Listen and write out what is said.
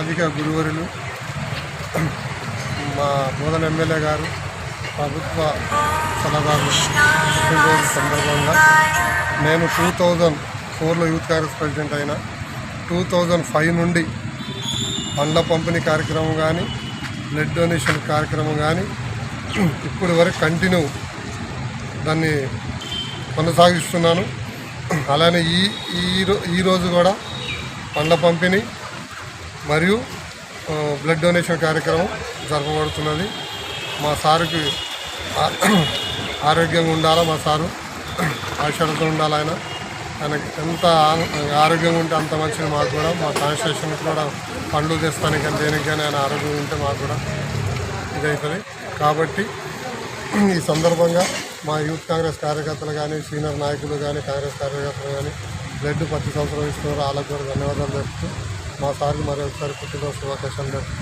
రాజకీయ గురువరులు మా బోధన ఎమ్మెల్యే గారు ప్రభుత్వ సలహాదారు పుట్టినరోజు సందర్భంగా నేను 2004లో యూత్ కాంగ్రెస్ ప్రెసిడెంట్ అయినా 2005 నుండి పండ్ల పంపిణీ కార్యక్రమం కానీ బ్లడ్ డొనేషన్ కార్యక్రమం కానీ ఇప్పటి వరకు కంటిన్యూ దాన్ని కొనసాగిస్తున్నాను. అలానే ఈరోజు కూడా పండ్ల పంపిణీ మరియు బ్లడ్ డొనేషన్ కార్యక్రమం జరపబడుతున్నది. మా సారుకి ఆరోగ్యంగా ఉండాలా, మా సారు ఆశలతో ఉండాలి. ఆయన ఎంత ఆరోగ్యంగా ఉంటే అంత మంచిది. మాకు కూడా మా కాన్స్టిట్యూషన్కి కూడా పండ్లు తెస్తానికి కానీ దేనికి కానీ ఆయన ఆరోగ్యం ఉంటే మాకు కూడా ఇదవుతుంది. కాబట్టి ఈ సందర్భంగా మా యూత్ కాంగ్రెస్ కార్యకర్తలు కానీ సీనియర్ నాయకులు కానీ కాంగ్రెస్ కార్యకర్తలు కానీ బ్లడ్ ప్రతి సంవత్సరం ఇస్తున్నారు. వాళ్ళకు కూడా ధన్యవాదాలు చెప్తూ మా సార్కి మరొకసారి పుట్టినరోజు శుభాకాంక్షలు చెప్తూ